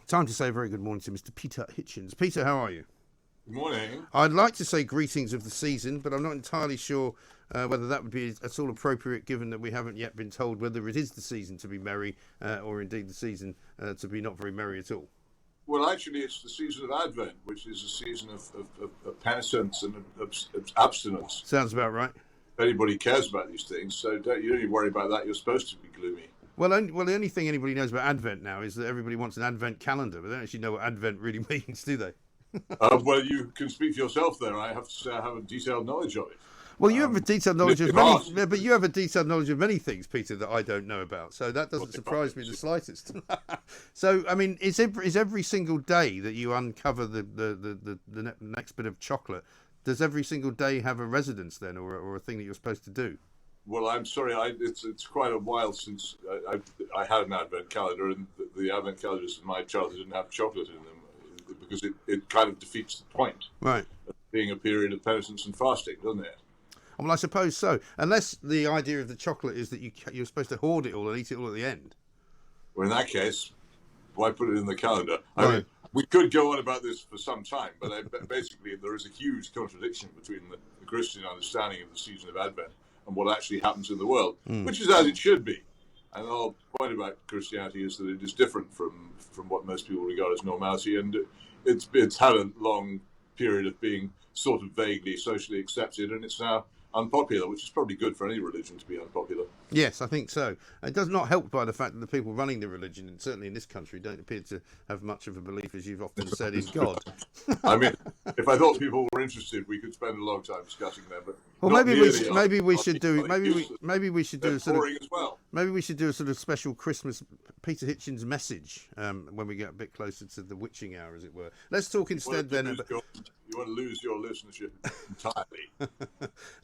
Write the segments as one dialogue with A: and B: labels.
A: Time to say a very good morning to Mr. Peter Hitchens. Peter, how are you?
B: Good morning.
A: I'd like to say greetings of the season, but I'm not entirely sure whether that would be at all appropriate, given that we haven't yet been told whether it is the season to be merry or indeed the season to be not very merry at all.
B: Well, actually, it's the season of Advent, which is a season of penitence and of abstinence.
A: Sounds about right.
B: If anybody cares about these things, so you don't need to worry about that. You're supposed to be gloomy.
A: Well, the only thing anybody knows about Advent now is that everybody wants an Advent calendar, but they don't actually know what Advent really means, do they?
B: Well, you can speak for yourself there. I have to say I have a detailed knowledge of it.
A: Well, you have a detailed knowledge of many, but you have a detailed knowledge of many things, Peter, that I don't know about. So that doesn't surprise me the slightest. So, I mean, is every single day that you uncover the next bit of chocolate, does every single day have a residence then, or a thing that you're supposed to do?
B: Well, I'm sorry. It's quite a while since I had an Advent calendar, and the Advent calendars in my childhood didn't have chocolate in them because it kind of defeats the point.
A: Right.
B: Of being a period of penitence and fasting, doesn't it?
A: Well, I suppose so. Unless the idea of the chocolate is that you're supposed to hoard it all and eat it all at the end.
B: Well, in that case, why put it in the calendar?
A: Right.
B: I mean, we could go on about this for some time, but basically there is a huge contradiction between the Christian understanding of the season of Advent and what actually happens in the world, which is as it should be. And the whole point about Christianity is that it is different from what most people regard as normality, and it's had a long period of being sort of vaguely socially accepted, and it's now unpopular, which is probably good for any religion to be unpopular.
A: Yes, I think so. It does not help by the fact that the people running the religion, and certainly in this country, don't appear to have much of a belief, as you've often said, in God.
B: I mean, if I thought people were interested, we could spend a long time discussing them. But
A: well, maybe we should do a sort of
B: as well.
A: Maybe we should do a sort of special Christmas Peter Hitchens message when we get a bit closer to the witching hour, as it were. Let's talk instead then.
B: You want to lose your listenership entirely.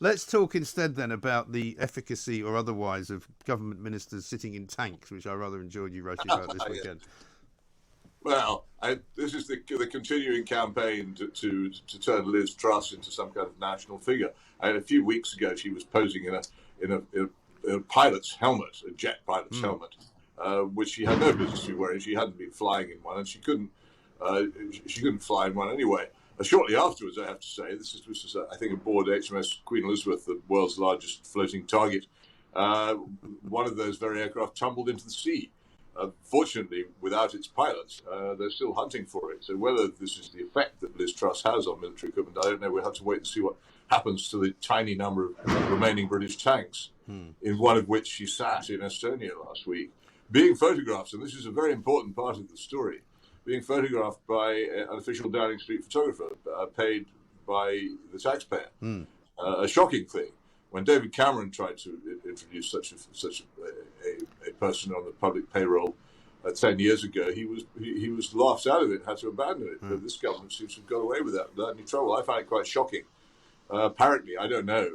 A: Let's talk instead then about the efficacy or otherwise of government ministers sitting in tanks, which I rather enjoyed you writing about this weekend.
B: Well, this is the continuing campaign to turn Liz Truss into some kind of national figure. A few weeks ago, she was posing in a pilot's helmet, a jet pilot's helmet, which she had no business to be wearing. She hadn't been flying in one, and she couldn't fly in one anyway. Shortly afterwards, I have to say, this was I think aboard HMS Queen Elizabeth, the world's largest floating target. One of those very aircraft tumbled into the sea. Fortunately, without its pilots, they're still hunting for it. So whether this is the effect that Liz Truss has on military equipment, I don't know. We'll have to wait and see what happens to the tiny number of remaining British tanks, in one of which she sat in Estonia last week, being photographed. And this is a very important part of the story. Being photographed by an official Downing Street photographer paid by the taxpayer. A shocking thing. When David Cameron tried to introduce such a person on the public payroll 10 years ago, he was laughed out of it, had to abandon it. But this government seems to have got away with that without any trouble. I find it quite shocking. Apparently, I don't know,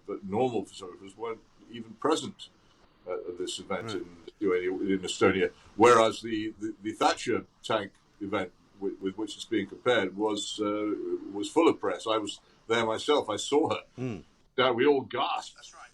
B: but normal photographers weren't even present at this event in Estonia, whereas the Thatcher tank event with which it's being compared was full of press. I was there myself. I saw her. We all gasped.
A: That's right.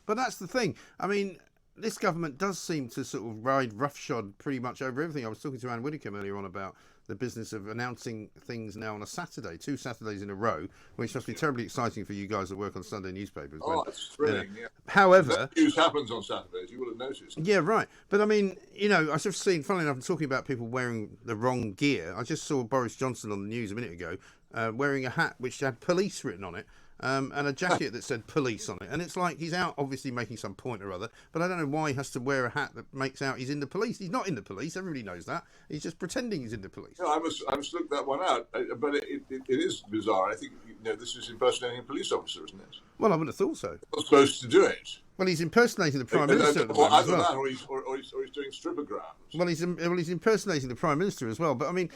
A: But that's the thing. I mean, this government does seem to sort of ride roughshod pretty much over everything. I was talking to Anne Widdecombe earlier on about the business of announcing things now on a Saturday, 2 Saturdays in a row, which must be terribly exciting for you guys that work on Sunday newspapers.
B: Oh, it's thrilling, yeah.
A: However...
B: That news happens on Saturdays, you will have noticed.
A: Yeah, right. But I mean, I've just seen, funnily enough, I'm talking about people wearing the wrong gear. I just saw Boris Johnson on the news a minute ago wearing a hat which had police written on it. And a jacket that said police on it. And it's like he's out obviously making some point or other, but I don't know why he has to wear a hat that makes out he's in the police. He's not in the police. Everybody knows that. He's just pretending he's in the police.
B: No, I must look that one out. But it is bizarre. I think this is impersonating a police officer, isn't it?
A: Well, I wouldn't have thought so.
B: Not supposed to do it.
A: Well, he's impersonating the Prime Minister at the moment as well.
B: That, or he's doing stripograms.
A: Well, he's impersonating the Prime Minister as well. But I mean,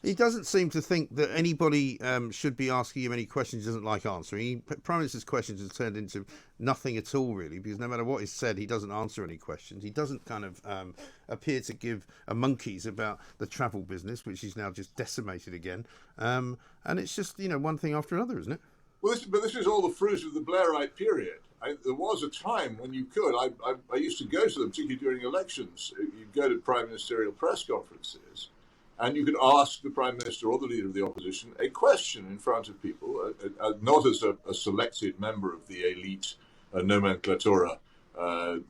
A: he doesn't seem to think that anybody should be asking him any questions he doesn't like answering. Prime Minister's questions have turned into nothing at all, really, because no matter what is said, he doesn't answer any questions. He doesn't kind of appear to give a monkeys about the travel business, which is now just decimated again. And it's just, one thing after another, isn't it?
B: Well, but this is all the fruit of the Blairite period. there was a time when you could. I used to go to them, particularly during elections. You'd go to prime ministerial press conferences, and you could ask the prime minister or the leader of the opposition a question in front of people, not as a selected member of the elite nomenclatura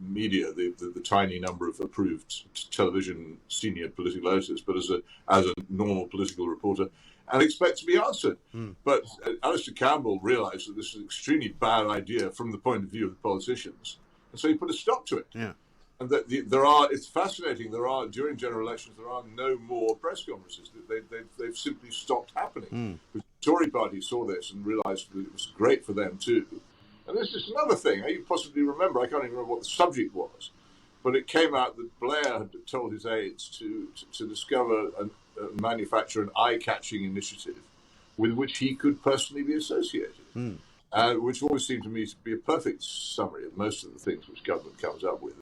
B: media, the tiny number of approved television senior political editors, but as a normal political reporter, and expect to be answered. But Alistair Campbell realised that this is an extremely bad idea from the point of view of the politicians, and so he put a stop to it.
A: Yeah.
B: And that it's fascinating. During general elections, there are no more press conferences. They've simply stopped happening. The Tory party saw this and realised that it was great for them too. And this is another thing. You possibly remember, I can't even remember what the subject was, but it came out that Blair had told his aides to discover and manufacture an eye-catching initiative with which he could personally be associated, which always seemed to me to be a perfect summary of most of the things which government comes up with.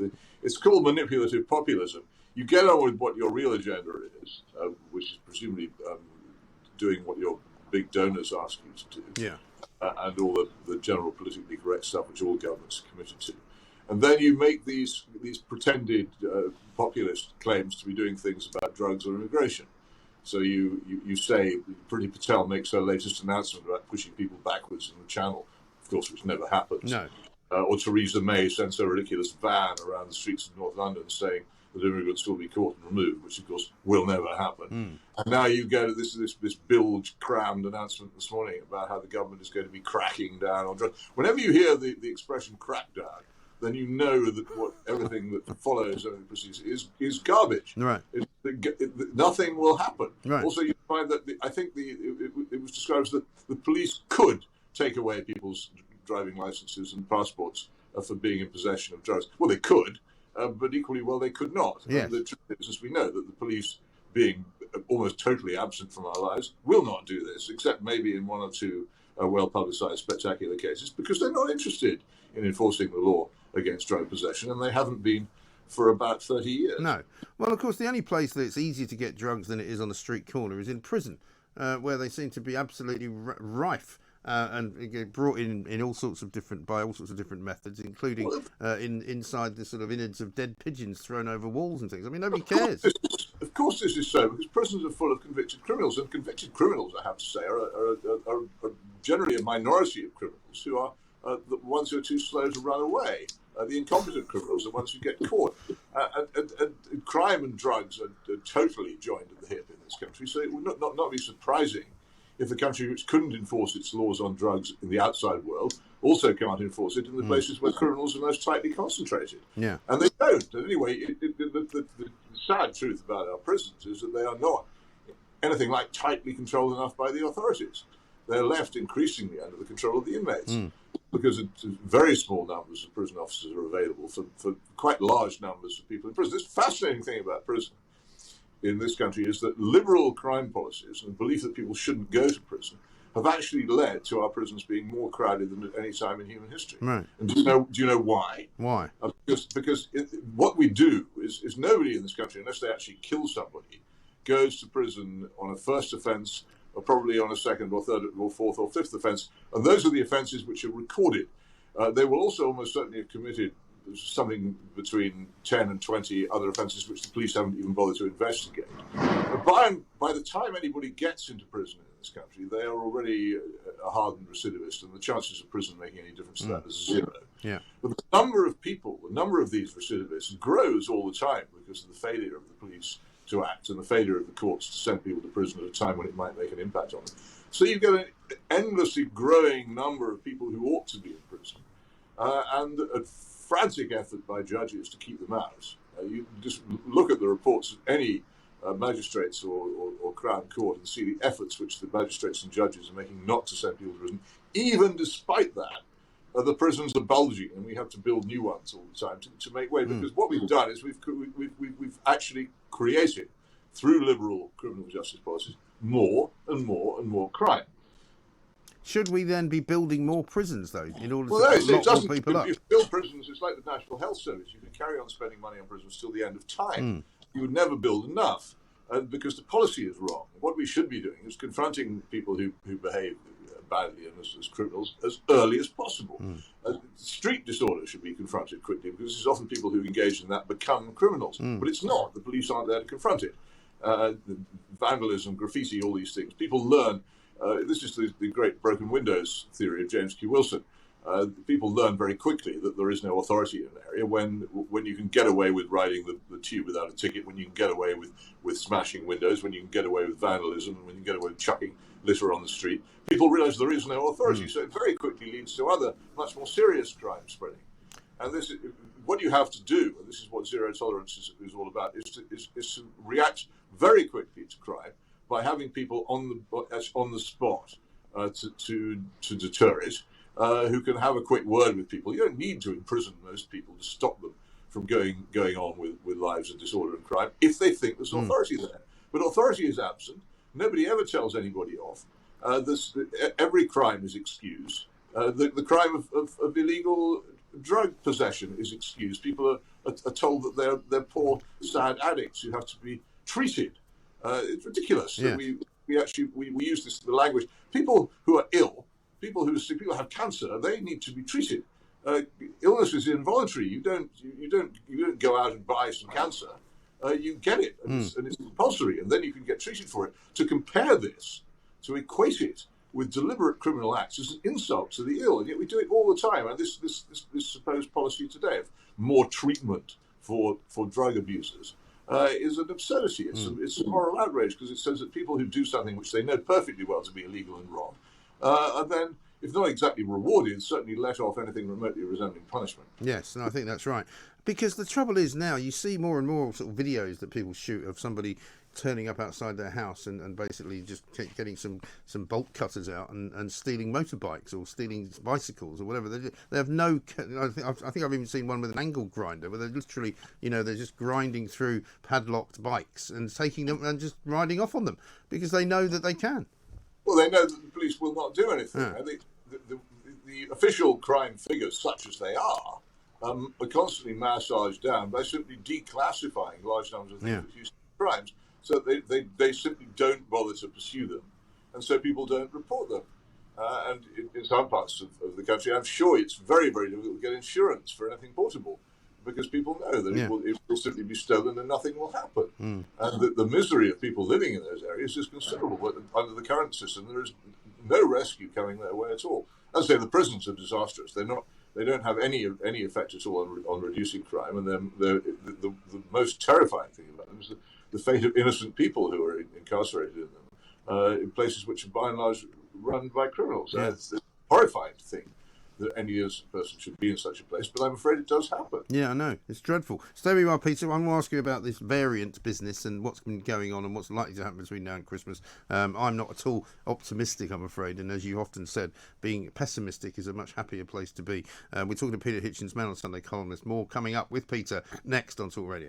B: It's called manipulative populism. You get on with what your real agenda is, which is presumably doing what your big donors ask you to do.
A: Yeah.
B: And all the general politically correct stuff which all governments are committed to. And then you make these pretended populist claims to be doing things about drugs or immigration. So you say, Priti Patel makes her latest announcement about pushing people backwards in the Channel, of course, which never happens.
A: No.
B: Or Theresa May sends a ridiculous van around the streets of North London saying that immigrants will be caught and removed, which of course will never happen. And now you get this bilge-crammed announcement this morning about how the government is going to be cracking down on drugs. Whenever you hear the expression crackdown, then you know that everything that follows and proceeds is garbage.
A: Right.
B: Nothing will happen.
A: Right.
B: Also, you find that it was described as that the police could take away people's driving licenses and passports for being in possession of drugs. Well, they could, but equally well, they could not.
A: Yes.
B: And the truth is, as we know, that the police, being almost totally absent from our lives, will not do this, except maybe in one or two well-publicised spectacular cases, because they're not interested in enforcing the law against drug possession, and they haven't been for about 30 years.
A: No. Well, of course, the only place that it's easier to get drugs than it is on the street corner is in prison, where they seem to be absolutely rife. And brought in all sorts of different methods, including inside the sort of innards of dead pigeons thrown over walls and things. I mean, nobody cares.
B: Of course, this is so, because prisons are full of convicted criminals, and convicted criminals, I have to say, are generally a minority of criminals who are the ones who are too slow to run away. The incompetent criminals, the ones who get caught. And crime and drugs are totally joined at the hip in this country, so it would not be surprising if a country which couldn't enforce its laws on drugs in the outside world also can't enforce it in the places where criminals are most tightly concentrated.
A: Yeah.
B: And they don't. And anyway, the sad truth about our prisons is that they are not anything like tightly controlled enough by the authorities. They're left increasingly under the control of the inmates because very small numbers of prison officers are available for quite large numbers of people in prison. This fascinating thing about prison in this country is that liberal crime policies and the belief that people shouldn't go to prison have actually led to our prisons being more crowded than at any time in human history.
A: Right.
B: And do you know why?
A: Why?
B: Because what we do is nobody in this country, unless they actually kill somebody, goes to prison on a first offence or probably on a second or third or fourth or fifth offence. And those are the offences which are recorded. They will also almost certainly have committed something between 10 and 20 other offences which the police haven't even bothered to investigate. But by the time anybody gets into prison in this country, they are already a hardened recidivist, and the chances of prison making any difference to that is zero.
A: Yeah.
B: But the number of these recidivists grows all the time because of the failure of the police to act and the failure of the courts to send people to prison at a time when it might make an impact on them. So you get an endlessly growing number of people who ought to be in prison, and a frantic effort by judges to keep them out. You just look at the reports of any magistrates or Crown Court and see the efforts which the magistrates and judges are making not to send people to prison. Even despite that, the prisons are bulging, and we have to build new ones all the time to make way. Because what we've done is we've actually created, through liberal criminal justice policies, more and more and more crime.
A: Should we then be building more prisons, though, in order to
B: lock
A: more people up?
B: If you build prisons, it's like the National Health Service. You can carry on spending money on prisons till the end of time. You would never build enough because the policy is wrong. What we should be doing is confronting people who behave badly and as criminals as early as possible. Street disorder should be confronted quickly, because it's often people who engage in that become criminals. But it's not. The police aren't there to confront it. Vandalism, graffiti, all these things. People learn. This is the great broken windows theory of James Q. Wilson. People learn very quickly that there is no authority in an area when you can get away with riding the tube without a ticket, when you can get away with smashing windows, when you can get away with vandalism, when you can get away with chucking litter on the street. People realise there is no authority, so it very quickly leads to other much more serious crime spreading. And this is what you have to do, and this is what zero tolerance is all about, is to react very quickly to crime by having people on the spot to deter it. Who can have a quick word with people. You don't need to imprison most people to stop them from going on with lives of disorder and crime if they think there's authority there. But authority is absent. Nobody ever tells anybody off. Every crime is excused. The crime of illegal drug possession is excused. People are told that they're poor, sad addicts who have to be treated. It's ridiculous.
A: Yeah.
B: We use the language. People who are ill, people who have cancer, they need to be treated. Illness is involuntary. You don't go out and buy some cancer. You get it, and it's compulsory, and then you can get treated for it. To compare this, to equate it with deliberate criminal acts, is an insult to the ill, and yet we do it all the time. And this supposed policy today of more treatment for drug abusers is an absurdity. It's a moral outrage, because it says that people who do something which they know perfectly well to be illegal and wrong, and then, if not exactly rewarded, certainly let off anything remotely resembling punishment.
A: Yes, and I think that's right. Because the trouble is now, you see more and more sort of videos that people shoot of somebody turning up outside their house and basically just getting some bolt cutters out and stealing motorbikes or stealing bicycles or whatever. They have no... I think I've even seen one with an angle grinder where they're literally, they're just grinding through padlocked bikes and taking them and just riding off on them because they know that they can.
B: Well, they know that the police will not do anything. Yeah. The official crime figures, such as they are constantly massaged down by simply declassifying large numbers of these crimes, so they simply don't bother to pursue them, and so people don't report them. And in some parts of the country, I'm sure it's very, very difficult to get insurance for anything portable, because people know that it will simply be stolen and nothing will happen. And the misery of people living in those areas is considerable. But under the current system, there is no rescue coming their way at all. As I say, the prisons are disastrous. They don't have any effect at all on reducing crime. And then the most terrifying thing about them is the fate of innocent people who are incarcerated in them, in places which are by and large run by criminals. Yeah. It's a horrifying thing that any innocent person should be in such a place, but I'm afraid it does happen.
A: Yeah, I know. It's dreadful. Stay where you are, Peter. I'm going to ask you about this variant business and what's been going on and what's likely to happen between now and Christmas. I'm not at all optimistic, I'm afraid, and as you often said, being pessimistic is a much happier place to be. We're talking to Peter Hitchens, Man on Sunday columnist. More coming up with Peter next on Talk Radio.